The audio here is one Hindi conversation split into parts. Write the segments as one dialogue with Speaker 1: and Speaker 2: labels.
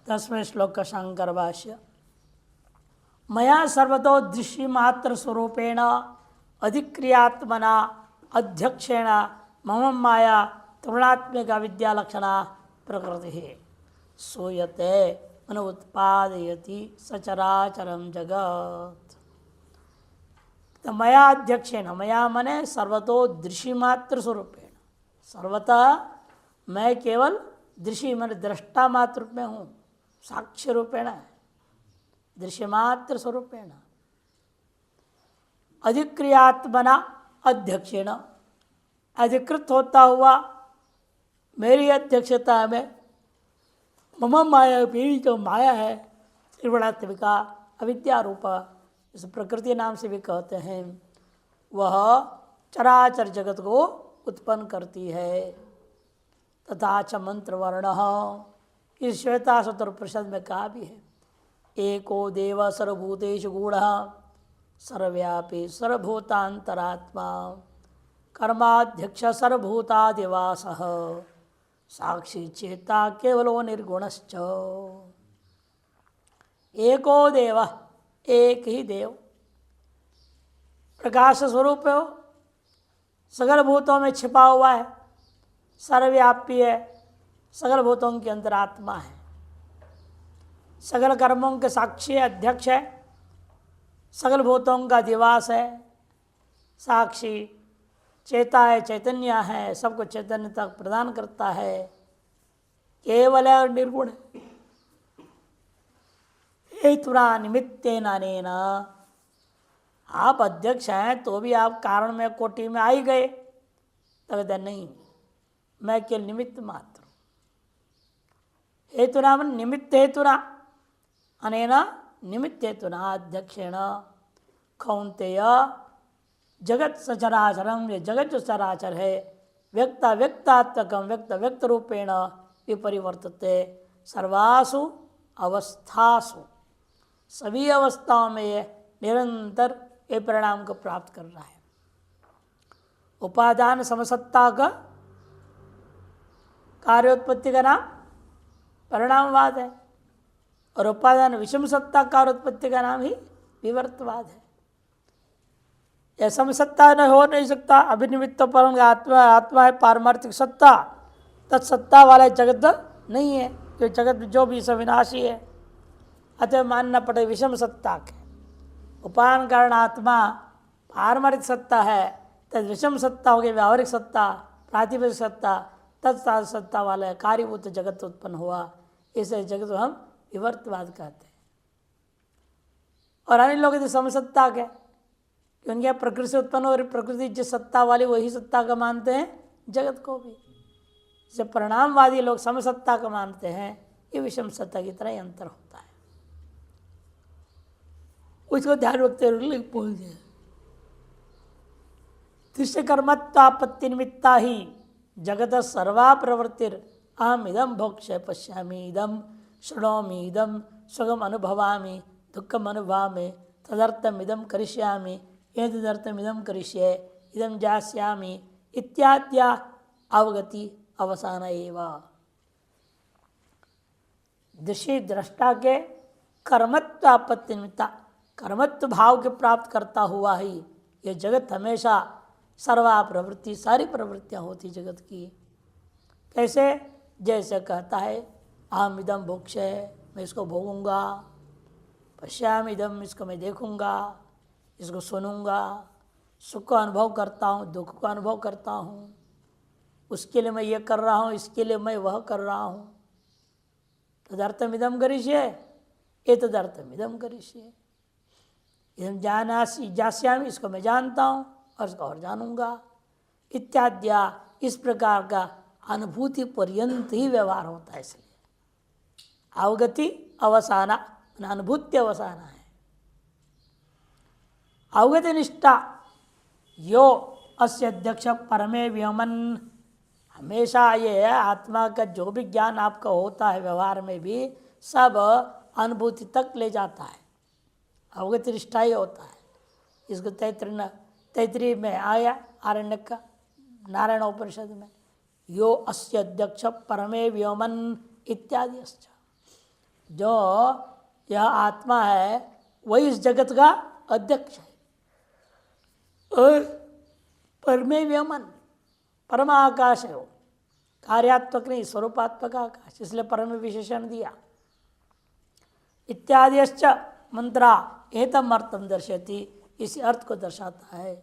Speaker 1: 10वें श्लोक का शंकर भाष्य। मया सर्वतो दृश्यमात्र स्वरूपेण अधिक्रियात्मना अध्यक्षेण मम माया त्रिगुणात्मिक विद्यालक्षणा प्रकृति सूयते मन उत्पादयति सचराचरम जगत। तो मया अध्यक्षेण, मया मने सर्वतो दृश्यमात्र स्वरूपेण, सर्वतः मैं केवल दृश्य मन दृष्टा मात्र रूप में हूँ, साक्ष्य रूपेण है, दृश्यमात्र स्वरूपेण अधिक्रियात्मना अध्यक्षेण, अधिकृत होता हुआ मेरी अध्यक्षता में मम माया, मेरी जो माया है त्रिगुणात्मिका अविद्या रूप, इस प्रकृति नाम से भी कहते हैं, वह चराचर जगत को उत्पन्न करती है। तथा च मंत्र वर्ण, इस श्वेताश्वतर परिषद में कहा भी है, एको देव सर्वभूतेषु गूढ़ः सर्वव्यापी सर्वभूतांतरात्मा कर्माध्यक्ष सर्वभूतादिवासः साक्षी चेता केवलो निर्गुणश्च। एको देव, एक ही देव, प्रकाश स्वरूप है, सगल भूतों में छिपा हुआ है, सर्वव्यापी है, सगल भूतों के अंतरात्मा है, सगल कर्मों के साक्षी है, अध्यक्ष है, सगल भूतों का दिवास है, साक्षी चेता है, चैतन्य है, सबको चैतन्य तक प्रदान करता है, केवल है और निर्गुण है। हेतुना निमित्तेन अनेन, आप अध्यक्ष हैं तो भी आप कारण में कोटि में आ ही गए, तब नहीं, मैं केवल निमित्त मात्र। हेतुना मन निमित्त हेतुना, अनेना निमित्त हेतुना अध्यक्षेण कौन्तेय जगत सचराचरम, ये जगत जो चराचर है व्यक्ता व्यक्तात्मकम व्यक्त व्यक्त रूपेण विपरिवर्तते सर्वासु अवस्थासु, सभी अवस्थाओं में ये निरंतर ये परिणाम को प्राप्त कर रहा है। उपादान समसत्ता का कार्योत्पत्ति का नाम परिणामवाद है, और उपादान विषम सत्ता कार्योत्पत्ति का नाम ही विवर्तवाद है। यह समसत्ता न हो नहीं सकता, अभिनिमित्त परम आत्मा, आत्मा है पारमार्थिक सत्ता, तत्सत्ता वाला जगत नहीं है, जो जगत जो भी सब विनाशी है, अतः मानना पड़े विषम सत्ता के। उपादान कारण आत्मा पारमार्थिक सत्ता है, तद विषम सत्ता हो गई व्यावहारिक सत्ता, प्रातिपदिक सत्ता, तत्साध सत्ता वाला कार्यभूत जगत उत्पन्न हुआ, इसे जगत को हम विवर्तवाद कहते हैं। और अन्य लोग तो समसत्ता के, उनके प्रकृति से उत्पन्न हो, प्रकृति जिस सत्ता वाली वही सत्ता का मानते हैं जगत को भी। जैसे परिणामवादी लोग समसत्ता का मानते हैं, ये विषम सत्ता की तरह अंतर होता है, उसको ध्यान रखते हुए बोल दिया। दृश्य कर्मत्वापत्ति निमित्ता ही जगत सर्वा प्रवृत्तिर अहम इदम भोक्ष पश्यामि इदम शृणोमि इदम सुखम अनुभवामि दुखम अनुभवामि तदर्थम इदम करिष्यामि एतदर्थम इदम करिष्ये इदम जास्यामि इत्याद्या अवगति अवसान एव। दृश्य दृष्टा के कर्मत्व आपत्ति निमित्ता, कर्मत्व भाव के प्राप्त करता हुआ ही ये जगत हमेशा सर्वा प्रवृत्ति, सारी प्रवृत्तियाँ होती जगत की। कैसे? जैसे कहता है अहम इदम भोक्ष है, मैं इसको भोगूंगा, पश्यामि इदम, इसको मैं देखूंगा, इसको सुनूंगा, सुख का अनुभव करता हूँ, दुख का अनुभव करता हूँ, उसके लिए मैं ये कर रहा हूँ, इसके लिए मैं वह कर रहा हूँ। तदर्थम इदम करिष्ये एतदर्थम इदम करिष्ये, इदम जानासि जास्यामि, इसको मैं जानता हूँ और इसको और जानूंगा, इत्याद्या, इस प्रकार का अनुभूति पर्यंत ही व्यवहार होता है। इसलिए अवगति अवसाना, अनुभूति अवसाना है। अवगति निष्ठा यो अस्य अध्यक्ष परमे व्योमन, हमेशा ये आत्मा का जो भी ज्ञान आपका होता है व्यवहार में भी सब अनुभूति तक ले जाता है, अवगति निष्ठा ही होता है। इसको तैतृय में आया आरण्यक का नारायण उपनिषद में, यो अस्य अध्यक्ष परमे व्योमन इत्यादि। जो यह आत्मा है वही इस जगत का अध्यक्ष है। और परमे व्यमन परम आकाश है, वो कार्यात्मक नहीं, स्वरूपात्मक आकाश, इसलिए परम विशेषण दिया। इत्यादिश्च मंत्रा एतम अर्थम दर्शयति, इसी अर्थ को दर्शाता है।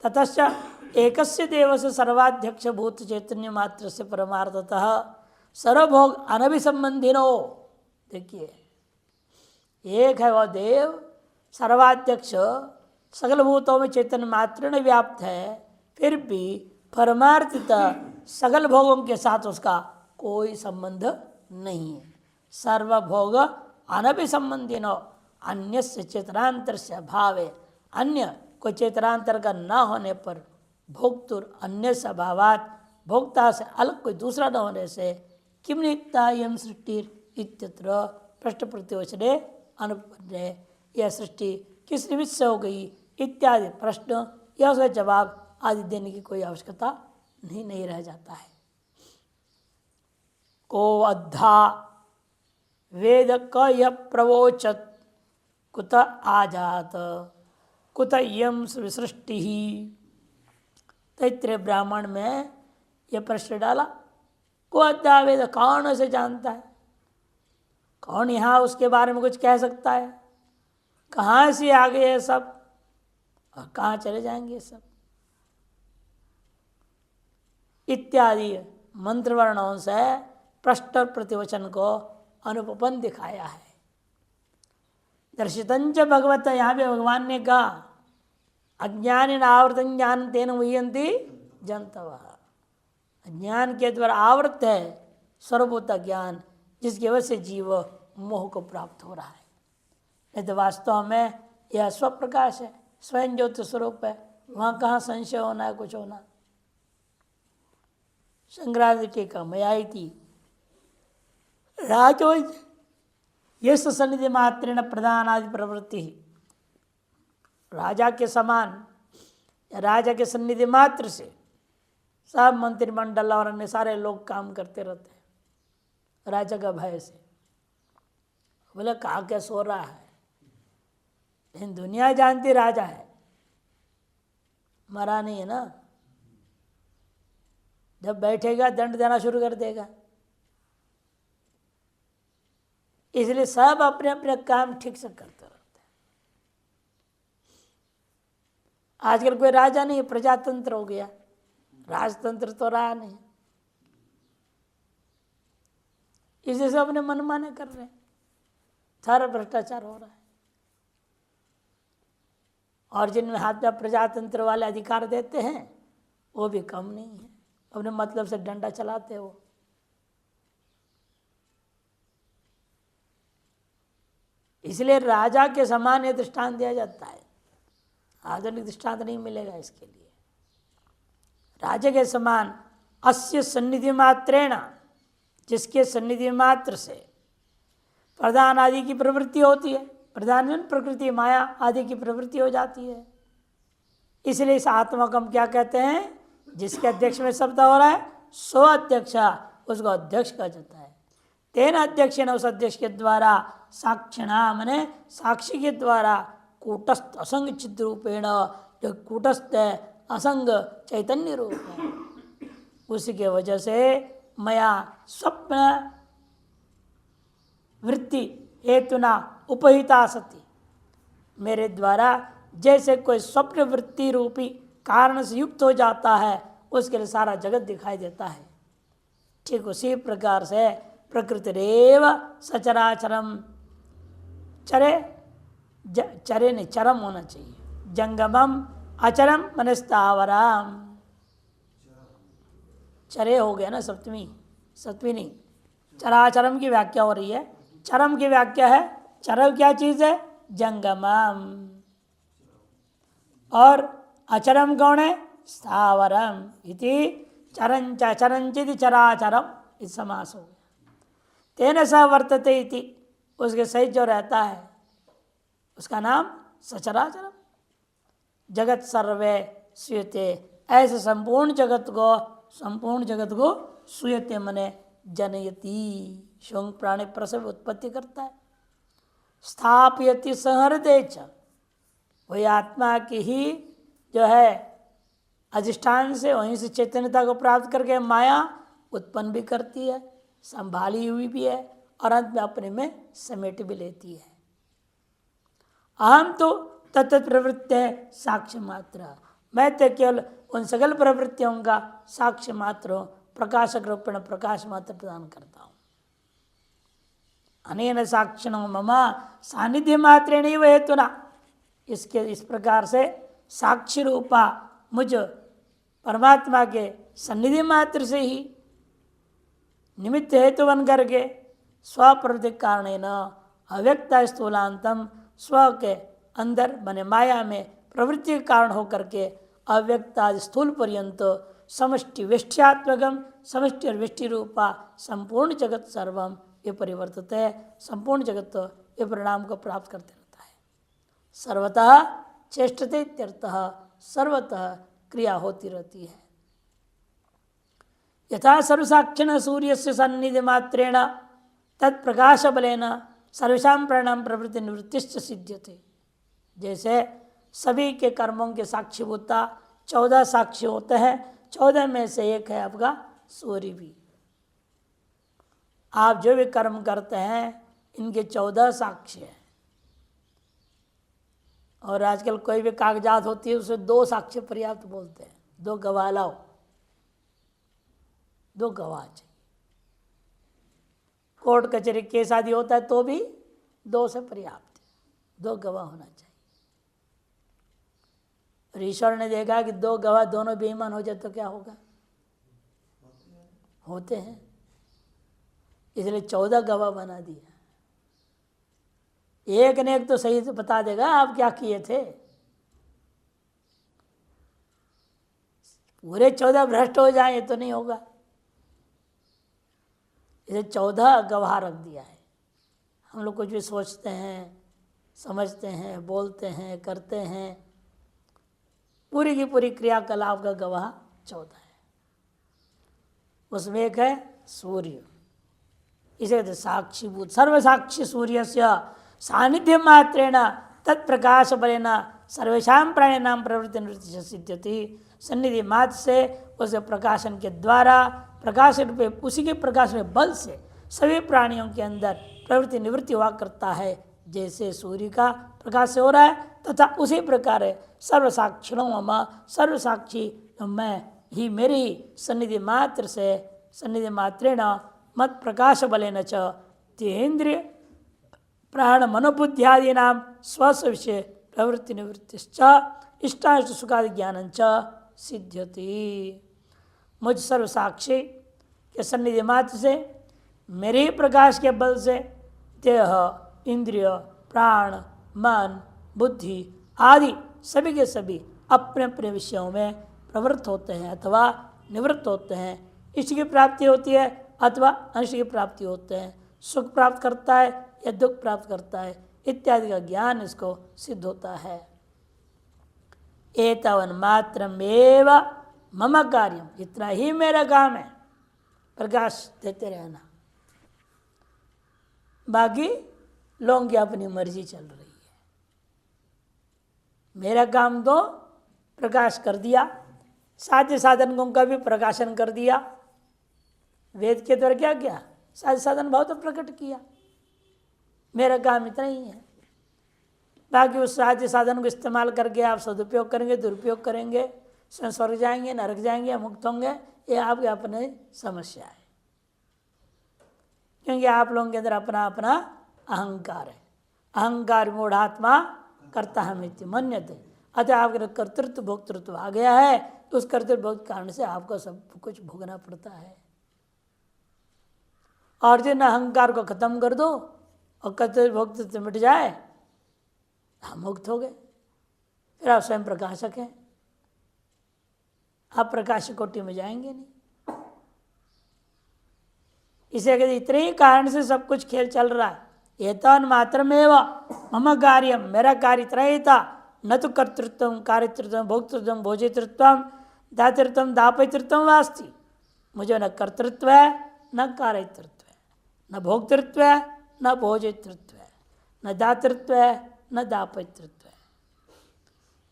Speaker 1: ततश्च एकस्य देवस्य सर्वाध्यक्ष भूत चैतन्य मात्र से परमार्थतः सर्वभोग अनभिसंबंधिनो। देखिए, एक है वह देव सर्वाध्यक्ष, सकल भूतों में चैतन्य मात्र में व्याप्त है, फिर भी परमार्थतः सकल भोगों के साथ उसका कोई संबंध नहीं है। सर्वभोग अनभिसंबंधिनो अन्य से चेतनांतर से अभाव है। अन्य कोई चेतनांतर का न होने पर भोक्तुर अन्य स्वभावात, भोक्ता से अलग कोई दूसरा न होने से किम नित्ता यम सृष्टि इत्यत्र प्रश्न प्रतिवचने अनुपन्ने, यह सृष्टि किस निमित्त से हो गई इत्यादि प्रश्न या उसका जवाब आदि देने की कोई आवश्यकता नहीं रह जाता है। को अद्धा वेद क य प्रवोचत कुत आजात कुत यम सृष्टि ही। तैत्रेय ब्राह्मण में यह प्रश्न डाला, को अद्धा वेद, कौन उसे जानता है, कौन यहाँ उसके बारे में कुछ कह सकता है, कहाँ से आ गए ये सब और कहाँ चले जाएंगे ये सब इत्यादि मंत्र वर्णों से प्रश्न प्रतिवचन को अनुपपन दिखाया है। दर्शितंच भगवत, यहाँ पे भगवान ने कहा अज्ञान आवृतं ज्ञान तेन मुह्यन्ति जन्तवः, अज्ञान के द्वारा आवृत है सर्वभूत ज्ञान, जिसकी वजह से जीव मोह को प्राप्त हो रहा है। नहीं तो वास्तव में यह स्वप्रकाश है, स्वयं ज्योति स्वरूप है, वहाँ कहाँ संशय होना है, कुछ होना। शंकराचार्य टीका में आई थी, राजोज यश सन्निधि मात्रेण प्रधानादि प्रवृत्ति, राजा के समान, राजा के सन्निधि मात्र से सब मंत्रिमंडल और अन्य सारे लोग काम करते रहते हैं राजा का भय से। बोले कहाँ क्या सो रहा है, लेकिन दुनिया जानती राजा है, मरा नहीं है ना। जब बैठेगा दंड देना शुरू कर देगा, इसलिए सब अपने अपने काम ठीक से करते रहते हैं। आजकल कोई राजा नहीं, प्रजातंत्र हो गया, राजतंत्र तो रहा नहीं, इसलिए सब अपने मनमाने कर रहे हैं, सारा भ्रष्टाचार हो रहा है। और जिनमें हाथ में प्रजातंत्र वाले अधिकार देते हैं वो भी कम नहीं है, अपने मतलब से डंडा चलाते हो। इसलिए राजा के समान ये दृष्टांत दिया जाता है, आधुनिक दृष्टांत नहीं मिलेगा इसके लिए। राजा के समान अस्य सन्निधि मात्रेण, जिसके सन्निधि मात्र से प्रधान आदि की प्रवृत्ति होती है, प्रधान प्रकृति माया आदि की प्रवृत्ति हो जाती है। इसलिए इस आत्मा को हम क्या कहते हैं, जिसके अध्यक्ष में शब्द हो रहा है सो अध्यक्ष, उसको अध्यक्ष कहा जाता है। तेन अध्यक्ष ने, उस अध्यक्ष के द्वारा साक्षिणा मने साक्षी के द्वारा कूटस्थ असंग चित्त रूपेण, जो कूटस्थ है असंग चैतन्य रूप है, उसी के वजह से मया स्वप्न वृत्ति हेतुना उपहिता सती, मेरे द्वारा जैसे कोई स्वप्न वृत्ति रूपी कारण से युक्त हो जाता है, उसके लिए सारा जगत दिखाई देता है। ठीक उसी प्रकार से प्रकृतिरेव सचराचरम, चरे चरे नहीं चरम होना चाहिए, जंगमम अचरम मनस्तावरम, चरे हो गया ना, सप्तमी सप्तमी नहीं, चराचरम की व्याख्या हो रही है। चरम की व्याख्या है, चरम क्या चीज है, जंगमम, और अचरम कौन है, स्थावरम इति चरंच चरंचित चराचरम, इस समास हो गया। तेन स वर्तते इति, उसके सहित जो रहता है उसका नाम सचराचरम। जगत सर्वे सूयते, ऐसे संपूर्ण जगत को सूयते मने जनयति, शोंग प्राणी प्रसव उत्पत्ति करता है। स्थापयति संहृदय च, वही आत्मा की ही जो है अधिष्ठान से, वहीं से चैतन्यता को प्राप्त करके माया उत्पन्न भी करती है, संभाली हुई भी है और अंत में अपने में समेट भी लेती है। अहम तो तत्त प्रवृत्ति साक्ष्य मात्र, मैं तो केवल उन सकल प्रवृत्तियों का साक्ष्य मात्र हूँ, प्रकाशक रूपेण प्रकाश मात्र प्रदान करता हूँ। अनेन साक्षिणो मम सानिध्य मात्रेण एव हेतुना, इसके इस प्रकार से साक्षी रूपा मुझ परमात्मा के सन्निधि मात्र से ही निमित्त हेतु बन करके स्वप्रवृत्ति कारणेन अव्यक्ता स्थूलांतम, स्व के अंदर बने माया में प्रवृत्ति के कारण होकर के अव्यक्ता स्थूल पर्यंत समष्टि वेष्ट्यात्मकम, समष्टि और वेष्टि रूपा संपूर्ण जगत सर्वम ये परिवर्तित है, संपूर्ण जगत ये परिणाम को प्राप्त करते रहता है। सर्वतः चेष्टते इत्यर्थः, सर्वतः क्रिया होती रहती है। यथा सर्वसाक्षिण सूर्य से सन्निधि मात्रेण तत्प्रकाश बलेन सर्वेषां प्राणां प्रवृत्ति निवृत्तिश्च सिद्ध्यते, जैसे सभी के कर्मों के साक्षीभूता 14 साक्षी होते हैं, 14 में से एक है आपका सूर्य भी। आप जो भी कर्म करते हैं इनके 14 साक्षी हैं। और आजकल कोई भी कागजात होती है उसे 2 साक्ष्य पर्याप्त बोलते हैं, 2 गवाह लाओ, 2 गवाह चाहिए। कोर्ट कचहरी केस आदि होता है तो भी 2 से पर्याप्त है, 2 गवाह होना चाहिए। और ईश्वर ने देखा कि 2 गवाह दोनों बेईमान हो जाए तो क्या होगा, होते हैं, इसलिए 14 गवाह बना दिया। एक ने एक तो सही से बता देगा आप क्या किए थे, पूरे 14 भ्रष्ट हो जाए ये तो नहीं होगा, इसे 14 गवाह रख दिया है। हम लोग कुछ भी सोचते हैं, समझते हैं, बोलते हैं, करते हैं, पूरी की पूरी क्रियाकलाप का गवाह 14 है। उसमें एक है सूर्य, इसे साक्षीभूत सर्वसाक्षी सूर्य से सानिध्य मात्रेण तत्प्रकाश बलेन सर्वेषां प्राणिनां प्रवृत्ति निवृत्ति सिद्ध्यति, सन्निधि मात्र से उस प्रकाशन के द्वारा प्रकाश रूपे उसी के प्रकाश में बल से सभी प्राणियों के अंदर प्रवृत्ति निवृत्ति हुआ करता है, जैसे सूर्य का प्रकाश से हो रहा है। तथा उसी प्रकार सर्वसाक्षिणो मम, सर्वसाक्षी मैं ही मेरी ही सन्निधि मात्र से सन्निधि मात्रेण मत प्रकाश बलेन च तेन्द्रिय प्राण मनोबुद्ध्यादीनां स्वस्व विषय प्रवृत्ति निवृत्तिश्च इष्टानिष्ट सुखादि ज्ञानंच सिद्ध्यति। मुझ सर्वसाक्षी के सन्निधि मात्र से मेरे ही प्रकाश के बल से देह, इंद्रिय, प्राण, मन, बुद्धि आदि सभी के सभी अपने अपने विषयों में प्रवृत्त होते हैं अथवा निवृत्त होते हैं। इष्ट की प्राप्ति होती है अथवा अनिष्ट की प्राप्ति होते हैं, सुख प्राप्त करता है या दुख प्राप्त करता है इत्यादि का ज्ञान इसको सिद्ध होता है। एतावन मात्रमेव मम कार्यम, इतना ही मेरा काम है, प्रकाश देते रहना। बाकी लोगों की अपनी मर्जी चल रही है। मेरा काम तो प्रकाश कर दिया, साध्य साधनों का भी प्रकाशन कर दिया। वेद के द्वारा क्या किया, साध्य साधन भाव तो प्रकट किया। मेरा काम इतना ही है। बाकी उस साध्य साधन को इस्तेमाल करके आप सदुपयोग करेंगे, दुरुपयोग करेंगे, स्वर्ग जाएंगे, नरक जाएंगे, मुक्त होंगे, ये आपके अपने समस्या है। क्योंकि आप लोगों के अंदर अपना अपना अहंकार है। अहंकार मूढ़ात्मा कर्ता हमिति मन्यते, अतः आपके कर्तृत्व भोक्तृत्व आ गया है, तो उस कर्तृत्व भोक्त कारण से आपको सब कुछ भोगना पड़ता है। और जिन अहंकार को खत्म कर दो और कर्तृत्व भोक्तृत्व मिट जाए, हम मुक्त हो गए। फिर आप स्वयं प्रकाशक हैं, आप प्रकाश कोटि में जाएंगे नहीं। इसे कहते इतने ही कारण से सब कुछ खेल चल रहा है। एतावन मात्रमेव मम कार्यम, मेरा कार्य इतना ही था। न तो कर्तृत्व, कार्यतृत्व, भोक्तृत्व, भोजितृत्व, दातृत्व, दापयतृत्व वास्ति। मुझे न कर्तृत्व है, न कार्यतृत्व है, न भोक्तृत्व है, न भोजितृत्व है, न दातृत्व है, न दापयतृत्व है।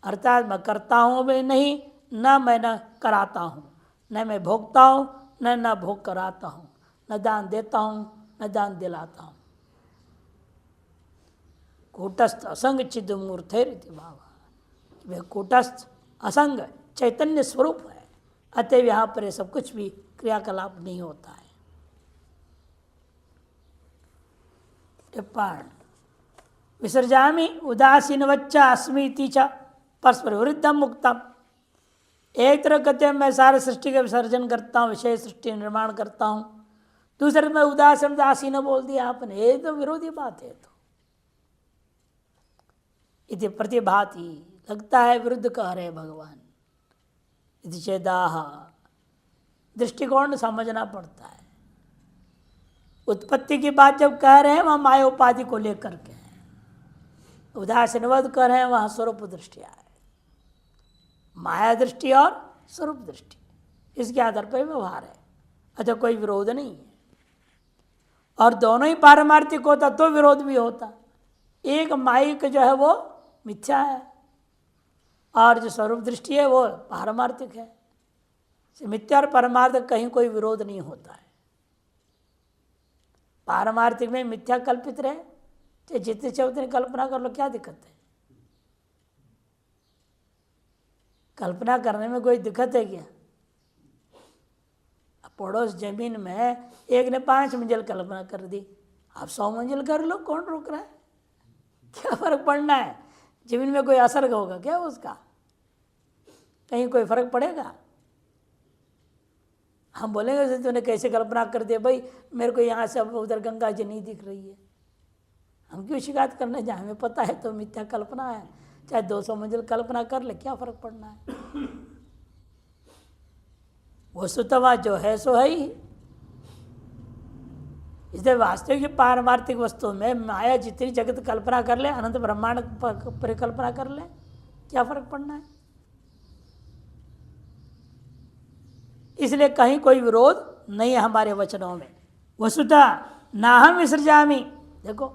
Speaker 1: अर्थात मैं करता हूँ भी नहीं, न मैं न कराता हूँ, न मैं भोगता हूँ, न भोग कराता हूँ, न दान देता हूँ, न दान दिलाता हूँ। कूटस्थ असंग चिद मूर्थे रीति भाव, वह कूटस्थ असंग चैतन्य स्वरूप है, अतएव यहाँ पर ये सब कुछ भी क्रियाकलाप नहीं होता है। टिप्पण विसर्जामि उदासीनवच्च अस्मीति च परस्पर विरुद्धम मुक्तम। एक तरह कहते हैं मैं सारे सृष्टि का विसर्जन करता हूँ, विषय सृष्टि निर्माण करता हूँ, दूसरे में उदासीन बोल दिया आपने, ये तो विरोधी बात है। तो इति प्रतिभाति, लगता है विरुद्ध कह रहे भगवान। इति चेदाह, दृष्टिकोण समझना पड़ता है। उत्पत्ति की बात जब कह रहे हैं वहाँ माया उपाधि को लेकर के हैं, उदासीनवद कर रहे हैं वहाँ स्वरूप दृष्टिया है, माया दृष्टि और स्वरूप दृष्टि, इसके आधार पर व्यवहार है, अच्छा कोई विरोध नहीं है। और दोनों ही पारमार्थिक होता तो विरोध भी होता। एक मायिक जो है वो मिथ्या है और जो स्वरूप दृष्टि है वो पारमार्थिक है। मिथ्या और परमार्थिक कहीं कोई विरोध नहीं होता है। पारमार्थिक में मिथ्या कल्पित रहे, चाहे जितने चाहे उतनी कल्पना कर लो, क्या दिक्कत है? कल्पना करने में कोई दिक्कत है क्या? पड़ोस जमीन में एक ने 5 मंजिल कल्पना कर दी, आप 100 मंजिल कर लो, कौन रोक रहा है? क्या फर्क पड़ना है? जमीन में कोई असर होगा क्या उसका? कहीं कोई फर्क पड़ेगा? हम बोलेंगे तूने कैसे कल्पना कर दिया भाई, मेरे को यहाँ से अब उधर गंगा जी नहीं दिख रही है, हम क्यों शिकायत करने जाए? हमें पता है तो मिथ्या कल्पना है, चाहे 200 मंजिल कल्पना कर ले, क्या फर्क पड़ना है? वस्तुतः जो है सो है ही। इसलिए वास्तविक पारमार्थिक वस्तु में माया जितनी जगत कल्पना कर ले, अनंत ब्रह्मांड परिकल्पना कर ले, क्या फर्क पड़ना है? इसलिए कहीं कोई विरोध नहीं है हमारे वचनों में। वस्तुतः नाहम विसर्जामि, देखो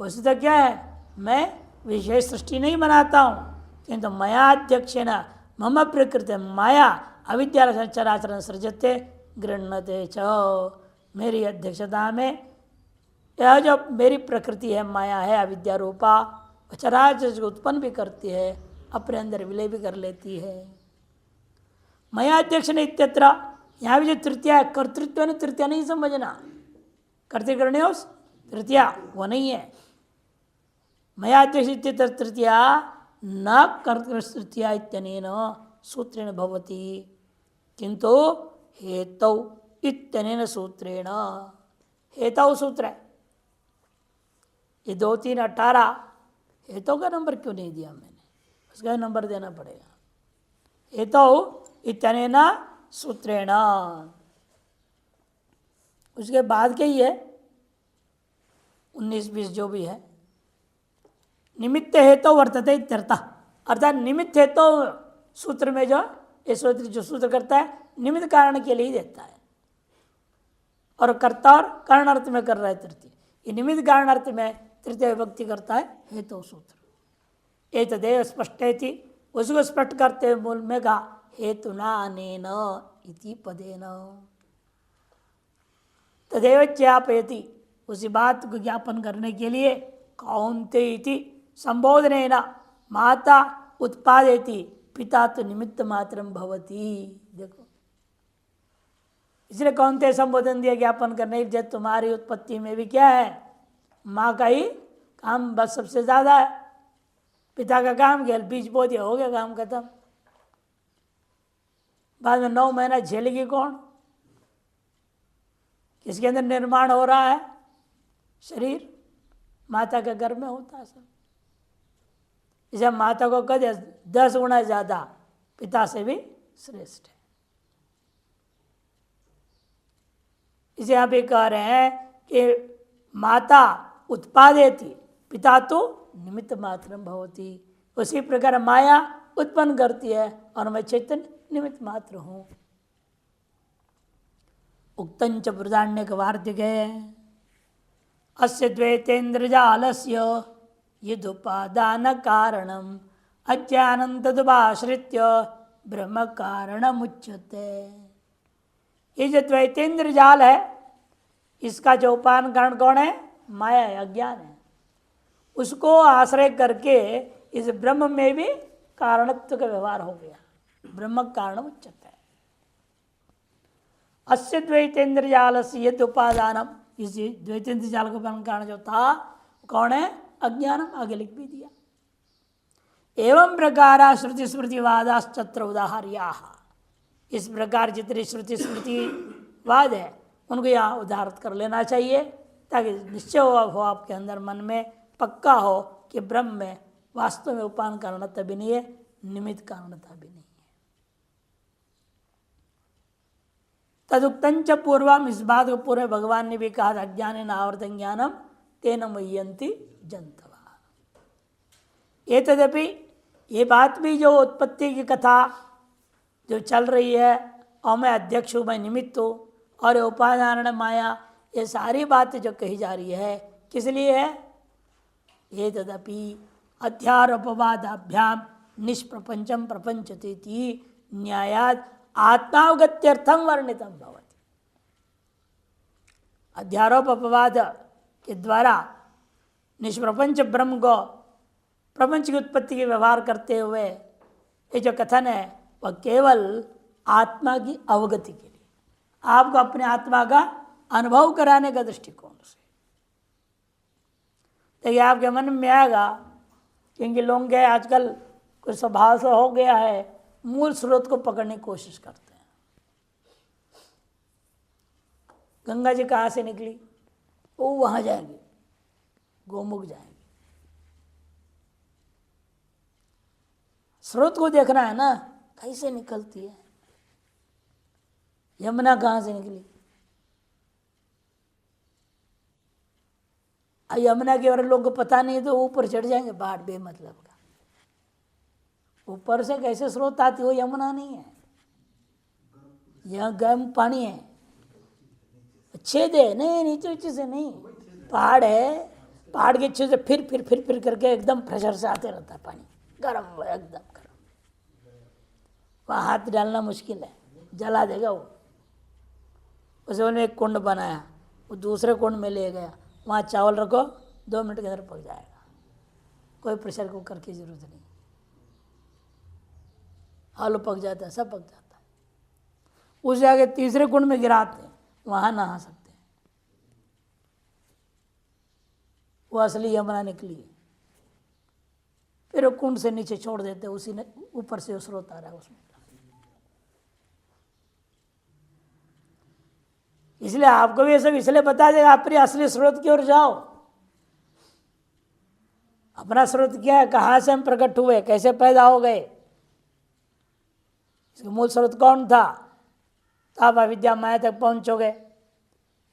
Speaker 1: वस्तुतः क्या है, मैं विशेष सृष्टि नहीं बनाता हूँ, किंतु मया अध्यक्षेण मम प्रकृति माया अविद्या चराचरण सृजते गृह्णते च। मेरी अध्यक्षता में यह जो मेरी प्रकृति है, माया है अविद्या रूपा, चराचर उत्पन्न भी करती है, अपने अंदर विलय भी कर लेती है। मया अध्यक्ष ने इत्यत्र, यहाँ भी जो तृतीया है, कर्तृत्व ने तृतीया नहीं समझना, कर्तृकर्ण्यो तृतीया वो नहीं है। मया अध्यक्ष इत्यत्र तृतीया न कर्तृतृतीया इत्यनेन सूत्रेण भवति, किंतु हेतौ इत्यनेन सूत्रेण, हेतौ सूत्र है, ये 2, 3, 18 हेतु का नंबर क्यों नहीं दिया मैंने, उसका नंबर देना पड़ेगा। हेतौ इत्यनेन सूत्रेण, उसके बाद के ही है 19, 20 जो भी है, निमित्त हेतु वर्तते इत्यर्थः, अर्थात निमित्त हेतु सूत्र में जो ये सूत्र जो सूत्र करता है निमित्त कारण के लिए ही देता है, और कर्ता और कारण अर्थ में कर रहा है तृतीय, ये निमित्त कारण अर्थ में तृतीय विभक्ति करता है हेतु सूत्र। एक तदेव स्पष्टेति, उसको स्पष्ट करते हुए मूल में कहा हेतुना अनेन इति पदेन, तदेव ज्ञापयति, उसी बात को ज्ञापन करने के लिए कौन्ते इति संबोधनेन माता उत्पादयति पिता तो निमित्त मात्रम भवति। देखो इसलिए कौन्ते संबोधन दिया ज्ञापन करने, जब तुम्हारी उत्पत्ति में भी क्या है, माँ का ही काम बस सबसे ज्यादा है, पिता का काम क्या, बीज बो दिया हो गया काम खत्म, बाद में 9 महीना झेलेगी कौन? किसके अंदर निर्माण हो रहा है? शरीर माता के गर्भ में होता है सब। इसे माता को कह 10 गुना ज्यादा पिता से भी श्रेष्ठ है। इसे यहाँ पे कह रहे हैं कि माता उत्पादेति पिता तो निमित्त मात्र भवति, उसी प्रकार माया उत्पन्न करती है और मैं चैतन्य निमित्त मात्र हूँ। उक्तंच बृदारण्यक वार्तिक है। अस्य द्वैतेन्द्रजालस्य यदुपादान कारणम अज्ञानं तदुपाश्रित्य ब्रह्म कारणमुच्यते। ये जो द्वैतेन्द्र जाल है, इसका जो उपादान कारण कौन है? माया है, अज्ञान है। उसको आश्रय करके इस ब्रह्म में भी कारणत्व का व्यवहार हो गया, ब्रह्म कारणमुच्यते। अस्य द्वैतेन्द्र जाल से यद उपादानम, इस द्वैतेन्द्र जाल का उपादान कारण जो था कौन है? अज्ञानम, आगे लिख भी दिया। एवं प्रकार श्रुति स्मृतिवादाश्चत्र उदाहर्या, इस प्रकार जितने श्रुति स्मृतिवाद है उनको यहाँ उदाहरण कर लेना चाहिए, ताकि निश्चय हो आपके अंदर मन में पक्का हो कि ब्रह्म में वास्तव में उपादान कारणता भी नहीं है, निमित्त कारणता भी नहीं है। तदुक्तंच पूर्वम, इस बात को पूर्व भगवान ने भी कहा, अज्ञान आवर्तन ज्ञानम तेन मुह्यंति जंतवा। ये तदपि ये बात भी जो उत्पत्ति की कथा जो चल रही है, और मैं अध्यक्ष हूँ, मैं निमित्त हूँ, और उपादान माया, ये सारी बातें जो कही जा रही है किस लिए है? ये तदपि अध्यारोपवादाभ्याम निष्प्रपंचम प्रपंचते न्यायाद आत्मावगत्यर्थम वर्णितम भवति। अध्यारोप अपवाद के द्वारा निष्प्रपंच ब्रह्म को प्रपंच की उत्पत्ति के व्यवहार करते हुए ये जो कथन है वह केवल आत्मा की अवगति के लिए, आपको अपने आत्मा का अनुभव कराने का दृष्टिकोण से। देखिए आपके मन में आएगा, क्योंकि लोग के आजकल कुछ स्वभाव से हो गया है, मूल स्रोत को पकड़ने की कोशिश करते हैं। गंगा जी कहाँ से निकली? वो वहाँ जाएंगे, गोमुख जाएंगे। स्रोत को देखना है ना, कैसे निकलती है। यमुना कहाँ से निकली? यमुना के और लोगों को पता नहीं तो ऊपर चढ़ जाएंगे बाढ़ बेमतलब का। ऊपर से कैसे स्रोत आती हो? यमुना नहीं है, यहाँ गर्म पानी है, छेद है, नहीं नीचे नीचे से नहीं, पहाड़ है, पहाड़ के छेद से फिर करके एकदम प्रेशर से आते रहता है पानी, गर्म एकदम गर्म। वहाँ हाथ डालना मुश्किल है, जला देगा वो। उसे उन्होंने एक कुंड बनाया, वो दूसरे कुंड में ले गया, वहाँ चावल रखो, 2 मिनट के अंदर पक जाएगा, कोई प्रेशर कुकर की जरूरत नहीं। आलू पक जाता है, सब पक जाता है। उसे आगे तीसरे कुंड में गिराते हैं, वहाँ नहा सकते हैं। वो असली यमुना निकली है। फिर वो कुंड से नीचे छोड़ देते, उसी ने ऊपर से स्रोत आ रहा है उसमें। इसलिए आपको भी ये सब इसलिए बता देगा, अपने असली स्रोत की ओर जाओ। अपना स्रोत क्या है, कहाँ से हम प्रकट हुए, कैसे पैदा हो गए, इसका मूल स्रोत कौन था, तब अविद्या माया तक पहुंचोगे।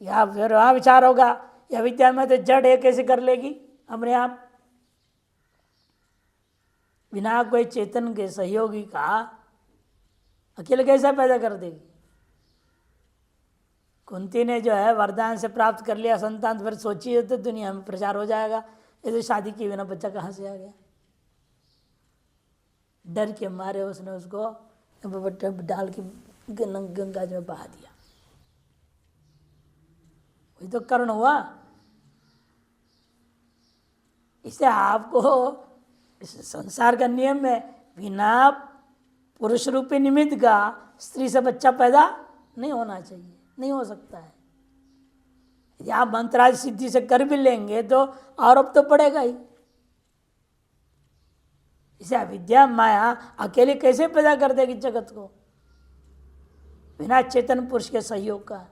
Speaker 1: या फिर वहाँ विचार होगा, यह अविद्या में तो जड़ है, कैसे कर लेगी अपने आप, बिना कोई चेतन के सहयोगी का अकेले कैसे पैदा कर देगी। कुंती ने जो है वरदान से प्राप्त कर लिया संतान, फिर सोचिए तो दुनिया में प्रचार हो जाएगा, ये तो शादी किए बिना बच्चा कहाँ से आ गया। डर के मारे उसने उसको डाल के गंगा जी में बहा दिया। वही तो कर्ण हुआ। इससे आपको इस संसार का नियम में बिना पुरुष रूपी निमित्त का स्त्री से बच्चा पैदा नहीं होना चाहिए, नहीं हो सकता है। यदि आप मंत्रादि सिद्धि से कर भी लेंगे तो आरोप तो पड़ेगा ही। इसे अविद्या माया अकेले कैसे पैदा कर देगी जगत को, बिना चेतन पुरुष के सहयोग का।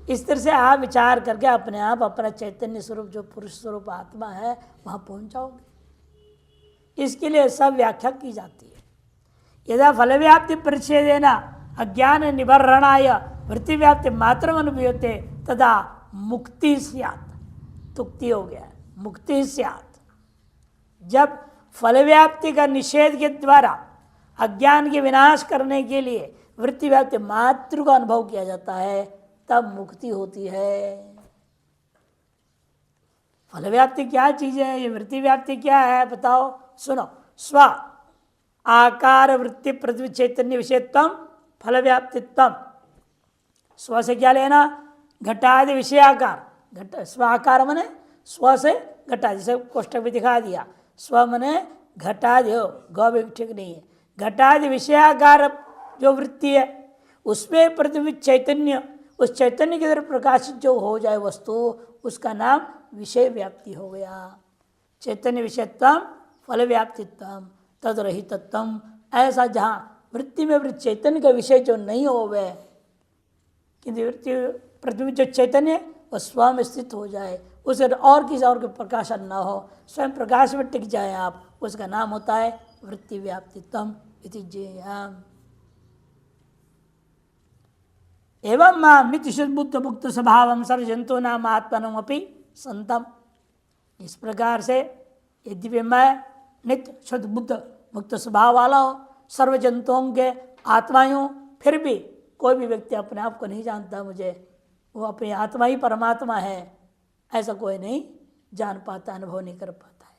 Speaker 1: इस तरह से आप विचार करके अपने आप अपना चैतन्य स्वरूप जो पुरुष स्वरूप आत्मा है वहां पहुंच जाओगे। इसके लिए सब व्याख्या की जाती है। यदा फल व्याप्ति परिच्छेदेना अज्ञान निबर्रणाय वृत्ति व्याप्ति मात्र अनुभूयते तदा मुक्ति स्यात्। तुक्ति हो गया, मुक्ति स्यात्। जब फल व्याप्ति का निषेध के द्वारा अज्ञान के विनाश करने के लिए वृत्ति व्याप्ति मात्र का अनुभव किया जाता है, तब मुक्ति होती है। फल व्याप्ति क्या चीज है, ये वृत्ति व्याप्ति क्या है बताओ। सुनो, स्व आकार वृत्ति पृथ्वी चैतन्य विषयत्व फल व्याप्तित्व। स्व से क्या लेना, घटादि विषय आकार। घट स्व आकार मने स्व से घटादि, जैसे कोष्टक भी दिखा दिया। स्व मने घटादि, हो गौ भी ठीक नहीं है। घटादि विषयाकार जो वृत्ति है उसमें पृथ्वी चैतन्य, उस चैतन्य की तरफ प्रकाशित जो हो जाए वस्तु, उसका नाम विषय व्याप्ति हो गया। चैतन्य विषयत्व फल व्याप्तित्व तद्रहितत्व। ऐसा जहाँ वृत्ति में वृत्ति चैतन्य का विषय जो नहीं हो वह, किंतु वृत्ति पृथ्वी जो चैतन्य वह स्व में स्थित हो जाए, उसे और किसी और के प्रकाशन न हो, स्वयं प्रकाश में टिक जाए आप, उसका नाम होता है वृत्ति व्याप्तित्व इति ज्ञेयम्। एवं मां नित्य शुद्ध बुद्ध मुक्त स्वभावम सर्व जंतु नाम आत्मनम अपि संतम। इस प्रकार से यद्यपि मैं नित्य शुद्ध बुद्ध मुक्त स्वभाव वाला हूँ, सर्व जंतुओं के आत्मा हूँ, फिर भी कोई भी व्यक्ति अपने आप को नहीं जानता मुझे, वो अपनी आत्मा ही परमात्मा है, ऐसा कोई नहीं जान पाता, अनुभव नहीं कर पाता है।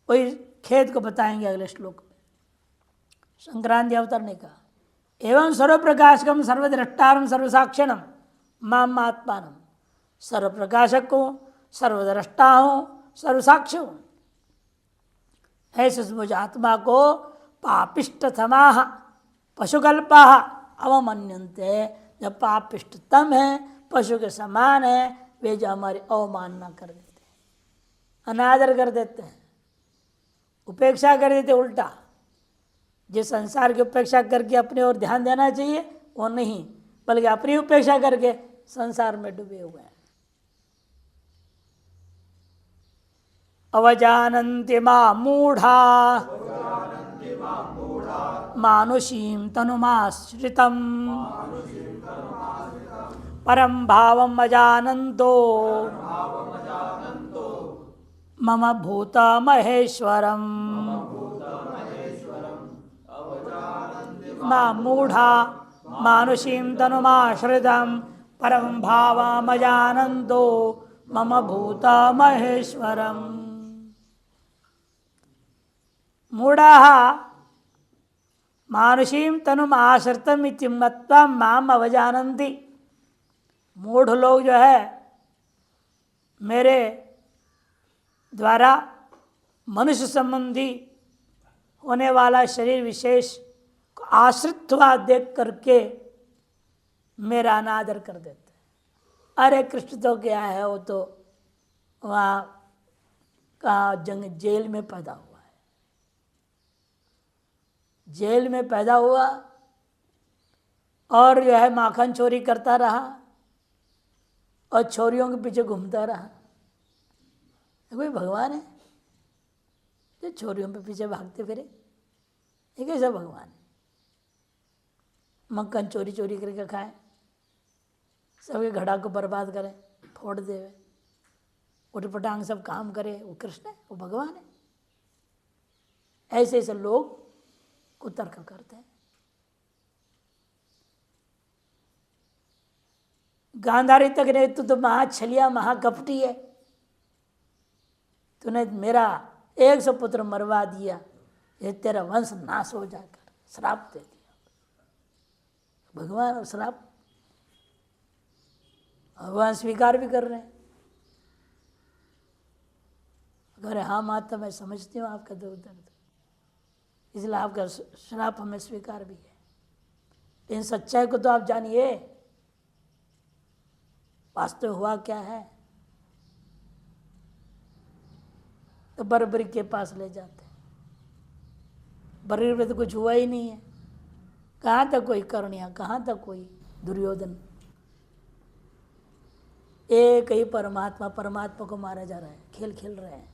Speaker 1: वही खेद को बताएंगे अगले श्लोक में। संक्रांति अवतरने का एवं सर्व प्रकाशकम सर्वद्रष्टारम सर्वसाक्षणम माम आत्मानम। सर्व प्रकाशक को, सर्वद्रष्टा हूँ, सर्वसाक्ष हूँ। ऐसे मुझ आत्मा को पापिष्ट थमाह पशुकल्पा अवमन्यन्ते। जब पापिष्टतम है, पशु के समान है, वे जो हमारी अवमानना कर देते हैं, अनादर कर देते हैं, उपेक्षा कर देते उल्टा। जिस संसार की उपेक्षा करके अपनी ओर ध्यान देना चाहिए वो नहीं, बल्कि अपनी उपेक्षा करके संसार में डूबे हुए हैं। अवजानन्ति मां मूढ़ा मानुषीं तनुमाश्रितं परं भावम् अजानन्तो मम भूत महेश्वरम्। मां मूढ़ा मानुषीं तनुमाश्रितं परं भावम् अजानन्तो मम भूत महेश्वरम्। मूढ़ाः मानुषीं तनुम आश्रितम इति मत्वा माम अवजानन्ति। मूढ़ लोग जो है मेरे द्वारा मनुष्य संबंधी होने वाला शरीर विशेष को आश्रित हुआ देख करके मेरा अनादर कर देते हैं। अरे कृष्ण तो क्या है, वो तो वहाँ कहाँ जंग जेल में पैदा हुआ है, जेल में पैदा हुआ और जो है माखन चोरी करता रहा और छोरियों के पीछे घूमता रहा। कोई भगवान है जो छोरियों पे पीछे भागते फिरे? ये कैसा भगवान है? मक्खन चोरी चोरी करके खाए, सबके घड़ा को बर्बाद करे, फोड़ देवे, उठपटांग सब काम करे, वो कृष्ण है? वो भगवान है? ऐसे ऐसे लोग कुतर्क करते हैं। गांधारी तक ने तू तो महाछलिया महाकपटी है, तूने मेरा 100 पुत्र मरवा दिया, ये तेरा वंश नाश हो जाकर श्राप दे दिया। भगवान और श्राप, भगवान स्वीकार भी कर रहे हैं। अगर हाँ माता मैं समझती हूँ आपका दुख दर्द, इसलिए आपका श्राप हमें स्वीकार भी है, लेकिन सच्चाई को तो आप जानिए, वास्तव हुआ क्या है। तो बर्बरी के पास ले जाते हैं, बर्बरी में तो कुछ हुआ ही नहीं है। कहाँ तक कोई कर्णिया, कहाँ तक कोई दुर्योधन? एक ही परमात्मा, परमात्मा को मारा जा रहा है, खेल खेल रहे हैं,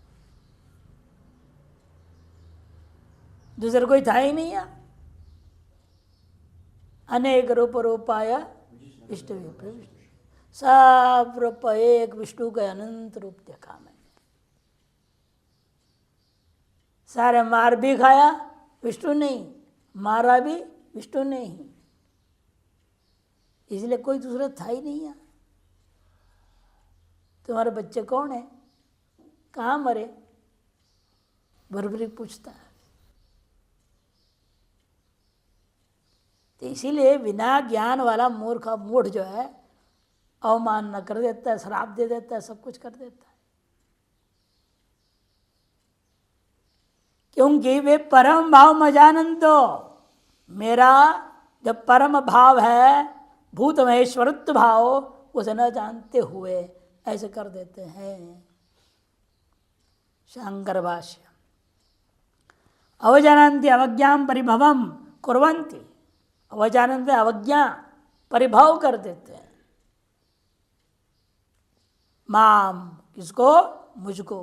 Speaker 1: दूसरा कोई था ही नहीं। अनेक रूप रूपाय विष्णु, सब रूप एक विष्णु का अनंत रूप देखा मैंने। सारे मार भी खाया, विष्णु नहीं, मारा भी विष्णु ने ही, इसलिए कोई दूसरा था ही नहीं यहाँ। तुम्हारे बच्चे कौन है, कहाँ मरे, बरबरी पूछता है। तो इसीलिए बिना ज्ञान वाला मूर्ख मूढ़ जो है अवमानना कर देता है, श्राप दे देता है, सब कुछ कर देता है, क्योंकि वे परम भाव मजानंतो, मेरा जो परम भाव है भूत महेश्वरत्व भाव उसे न जानते हुए ऐसे कर देते हैं। शंकर भाष्य अवजानन्ति अवज्ञां परिभवम कुर्वन्ति, अवजानन्ति अवज्ञा परिभव कर देते हैं। माम किसको, मुझको,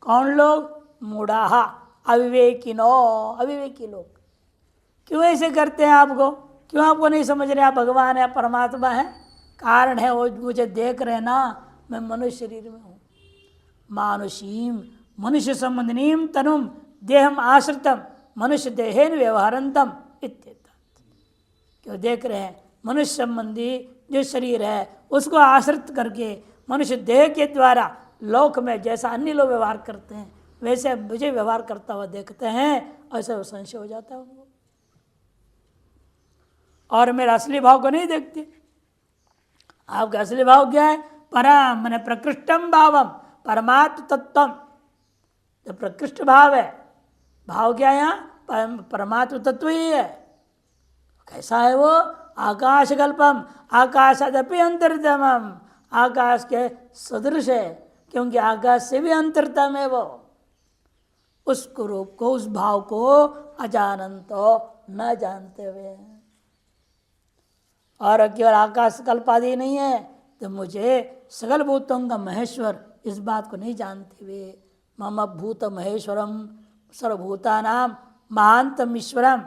Speaker 1: कौन लोग, मूढ़ाहा अविवेकिनो, अविवेकी लोग। क्यों ऐसे करते हैं आपको, क्यों आपको नहीं समझ रहे आप भगवान है परमात्मा है, कारण है वो मुझे देख रहे ना, मैं मनुष्य शरीर में हूँ। मानुषीम मनुष्य संबंधनीम तनुम देहम आश्रितम मनुष्य देहेन व्यवहारंतम इत्येतत्, क्यों देख रहे हैं मनुष्य संबंधी जो शरीर है उसको आश्रित करके मनुष्य देह के द्वारा लोक में जैसा अन्य लोग व्यवहार करते हैं वैसे मुझे व्यवहार करता हुआ देखते हैं, ऐसा संशय हो जाता है उनको, और मेरा असली भाव को नहीं देखते। आपका असली भाव क्या है, परम मैंने प्रकृष्टम भावम परमात्म तत्वम, जो प्रकृष्ट भाव है, भाव क्या है यहाँ, परमात्म तत्व ही है। कैसा है वो, आकाश कल्पम आकाशादपि अंतर्तमम, आकाश के सदृश है, क्योंकि आकाश से भी अंतरतम है वो। उस रूप को, उस भाव को अजानंतो न जानते हुए, और केवल आकाश कल्पादि नहीं है तो मुझे सकल भूतों का महेश्वर इस बात को नहीं जानते हुए, मम भूत महेश्वरम सर्वभूतानाम महांतम ईश्वरम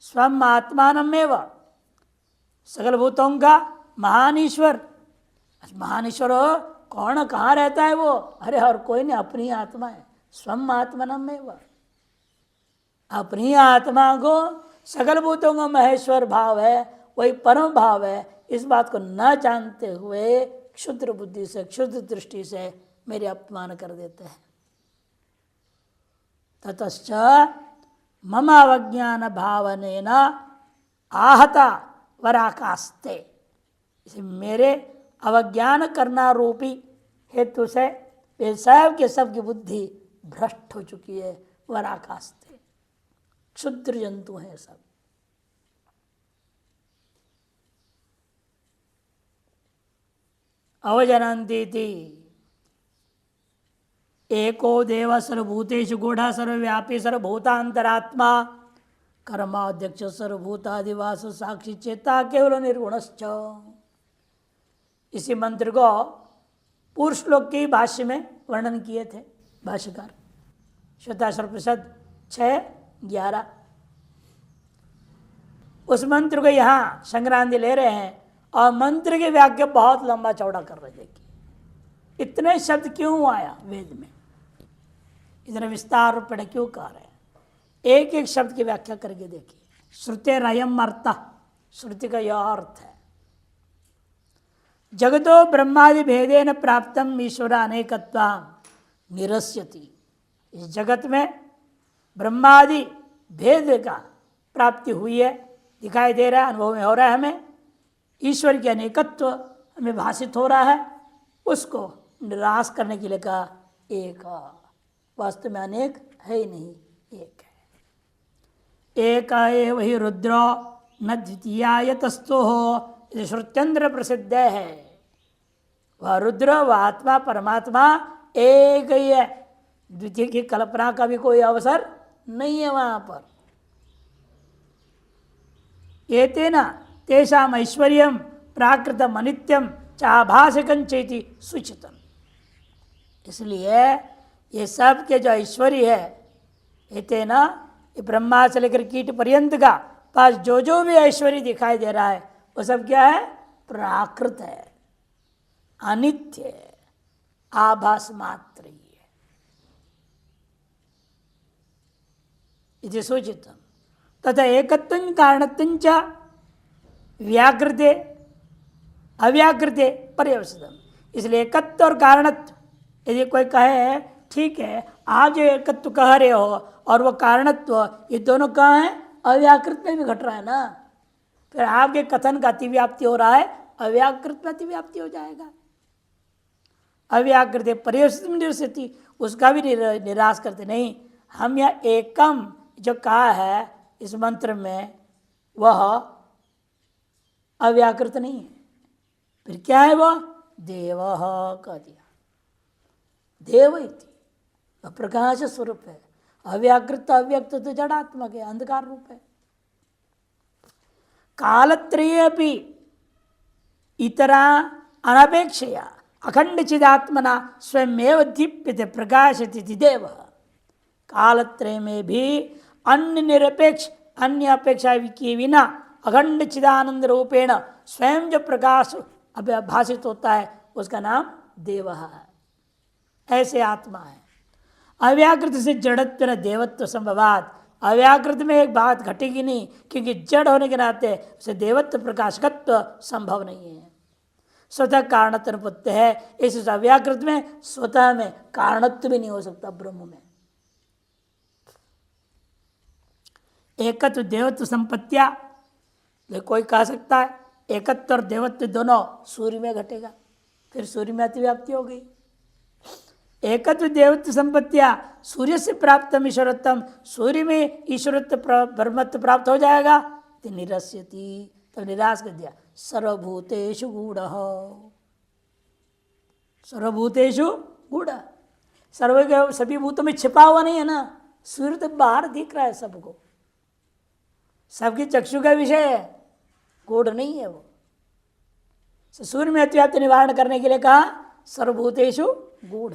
Speaker 1: स्वम आत्मानमेव, सकल भूतों का महान ईश्वर। महान ईश्वर कौन, कहाँ रहता है वो, अरे और कोई नहीं, अपनी आत्मा है, स्वम आत्मानमेव, अपनी आत्मा को सकल भूतों का महेश्वर भाव है, वही परम भाव है, इस बात को न जानते हुए क्षुद्र बुद्धि से क्षुद्र दृष्टि से मेरे अपमान कर देते हैं। ततश्च मम अवज्ञान भावनेन आहता वराकास्ते, इसे मेरे अवज्ञान करना रूपी हेतु से वे सब के सब की बुद्धि भ्रष्ट हो चुकी है। वराकास्ते क्षुद्र जंतु हैं सब। अवजनन्तीति एको देव सर्वभूतेषु गूढ़ सर्वव्यापी सर्वभूतांतरात्मा कर्माध्यक्ष सर्वभूतादिवास साक्षी चेता केवल निर्गुणश्च। इसी मंत्र को पूर्व श्लोक के भाष्य में वर्णन किए थे भाष्यकार, श्वेताश्वर प्रसाद 6:11। उस मंत्र को यहाँ संग्रांति ले रहे हैं और मंत्र की व्याख्या बहुत लंबा चौड़ा कर रहे। देखिए इतने शब्द क्यों आया वेद में, इतने विस्तार रूप क्यों कह रहे हैं, एक एक शब्द की व्याख्या करके देखिए। श्रुतेरयम अर्थ, श्रुति का यह अर्थ है, जगतो ब्रह्मादि भेदेन प्राप्तम ईश्वर अनेकत्वा निरस्यति। इस जगत में ब्रह्मादि भेद का प्राप्ति हुई है, दिखाई दे रहा है, अनुभव में हो रहा है, हमें ईश्वर की अनेकत्व हमें भाषित हो रहा है, उसको निराश करने के लिए कहा एक, वास्तव में अनेक है ही नहीं, एक है। एक एव ही रुद्रो न द्वितीयाय तस्थो हो, ये श्रुत्यंत्र प्रसिद्ध है। वह रुद्र वह आत्मा परमात्मा एक ही है, द्वितीय की कल्पना का भी कोई अवसर नहीं है वहां पर। एतेन तेषाम ऐश्वर्यम प्राकृतम अनित्यम चाभाषकं चेति सूचितम। इसलिए ये सब के जो ऐश्वर्य है, एतेन ये ब्रह्मा से लेकर कीट पर्यंत का पास जो जो भी ऐश्वर्य दिखाई दे रहा है वो सब क्या है, प्राकृत है, अनित्य है, आभास मात्र ही है। इति सूचितम। तथा एकत्व कारणत्व व्याकृते अव्याकृते पर्यवसितम। इसलिए एकत्व और कारणत्व यदि कोई कहे ठीक है आप जो एकत्व कह रहे हो और वो कारणत्व ये दोनों कहाँ हैं, अव्याकृत में भी घट रहा है ना, फिर आपके कथन का अतिव्याप्ति हो रहा है, अव्याकृत में अतिव्याप्ति हो जाएगा। अव्याकृत पर्यवसित निरस्यति उसका भी निराश करते नहीं। हम यह एकम जो कहा है इस मंत्र में वह अव्याकृत नहीं है, फिर क्या है वह देव कह दिया। देव इति प्रकाश स्वरूप है, अव्याकृत अव्यक्त तो जड़ात्मक है, अंधकार रूप है। कालत्रये अपि इतरा अनपेक्षया अखंड चिदात्मना स्वयमेव दीप्यते प्रकाशति देव। कालत्रय में भी अन्य निरपेक्ष अन्य अपेक्षा के बिना अखंड चिदानंद रूपेण स्वयं जो प्रकाश भाषित होता है उसका नाम देव है। ऐसे आत्मा है। अव्याकृत से जड़त्व देवत्व संभवात, अव्याकृत में एक बात घटेगी नहीं क्योंकि जड़ होने के नाते उसे देवत्व प्रकाशकत्व संभव नहीं है। स्वतः कारणत्व पुत्र है, इस अव्याकृत में स्वतः में कारणत्व भी नहीं हो सकता। ब्रह्म में एकत्व देवत्व संपत्तिया, कोई कह सकता है एकत्व और देवत्व दोनों सूर्य में घटेगा, फिर सूर्य में अतिव्याप्ति हो गई। एकत्व देवत्व संपत्तिया सूर्य से प्राप्त ईश्वरत्म, सूर्य में ईश्वरत्व ब्रह्मत्व प्राप्त हो जाएगा तो निरस्यति, तो निराश कर दिया। सर्वभूतेषु गूढ़, सर्वभूतेषु गूढ़, सर्व सभी भूतों में छिपा हुआ नहीं है ना, सूर्य तो बाहर दिख रहा है सबको, सबकी चक्षु का विषय है, गूढ़ नहीं है वो। सूर्य में अतिव्याप्ति निवारण करने के लिए कहा सर्वभूतेषु गूढ़।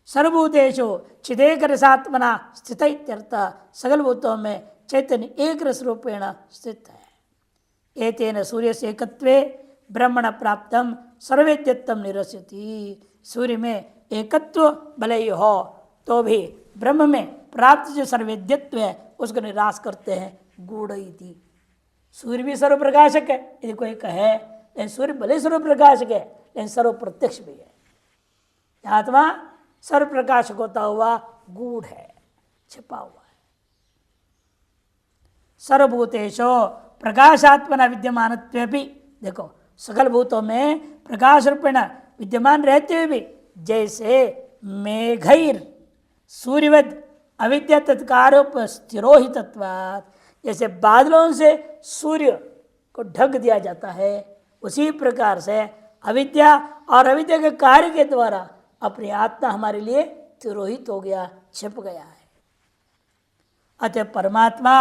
Speaker 1: सर्वभूतेषु चिदेक रसात्मना स्थित इत्यर्थ, सकल भूतों में चैतन्य एक रस रूपेण स्थित है। एतेन सूर्य से एकत्वे ब्रह्मण प्राप्तम सर्वेद्यत्तम निरस्यति। सूर्य में एकत्व भले ही हो तो भी ब्रह्म में प्राप्त जो सर्वेद्यत्व है उसको निराश करते हैं गूढ़ इति। सूर्य भी सर्व प्रकाशक है यदि कोई कहे, लेकिन सूर्य भले सर्व प्रकाशक है लेकिन सर्व प्रत्यक्ष भी है। आत्मा सर्व प्रकाशक होता हुआ गूढ़ है, छिपा हुआ है। सर्वभूतेषु प्रकाशात्मना विद्यमानत्वेपि, देखो सकल भूतों में प्रकाश रूपेण विद्यमान रहते हुए भी जैसे मेघैर सूर्यवद अविद्या तत्कारोप स्थिरोहितत्वात्, जैसे बादलों से सूर्य को ढक दिया जाता है उसी प्रकार से अविद्या और अविद्या के कार्य के द्वारा अपनी आत्मा हमारे लिए तिरोहित हो गया, छिप गया है। अतः परमात्मा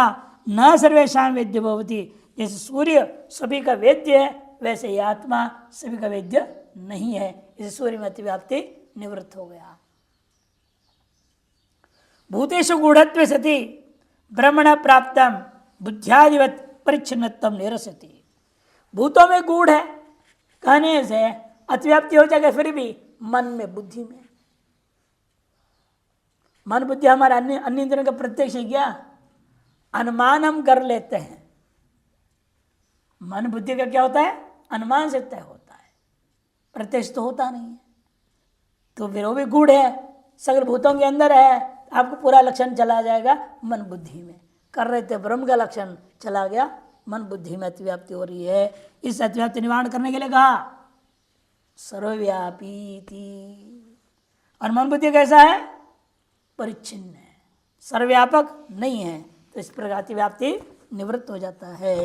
Speaker 1: न सर्वेशा वेद्य भवति, जैसे सूर्य सभी का वेद्य है वैसे ही आत्मा सभी का वेद्य नहीं है, इसे सूर्य में अतिव्याप्ति निवृत्त हो गया। भूतेषु गूढ़त्वे सति ब्रह्मण प्राप्तम बुद्ध्यादिवत परिच्छिन्नत्वम निरसति। भूतों में गूढ़ है कहने से अतिव्याप्ति हो जाएगा, फिर भी मन में बुद्धि में, मन बुद्धि हमारा अन्य इंद्रियों का प्रत्यक्ष है क्या, अनुमान हम कर लेते हैं। मन बुद्धि का क्या होता है, अनुमान से तय होता है, प्रत्यक्ष तो होता नहीं है। तो फिर वो भी गूढ़ है, सगल भूतों के अंदर है, आपको पूरा लक्षण चला जाएगा मन बुद्धि में। कर रहे थे ब्रह्म का लक्षण चला गया, मन बुद्धि में अतिव्याप्ति हो रही है। इस अतिव्याप्ति निवारण करने के लिए कहा सर्वव्यापी थी। और मन बुद्धि कैसा है, परिच्छिन्न है, सर्वव्यापक नहीं है, तो इस प्रकार अतिव्याप्ति निवृत्त हो जाता है।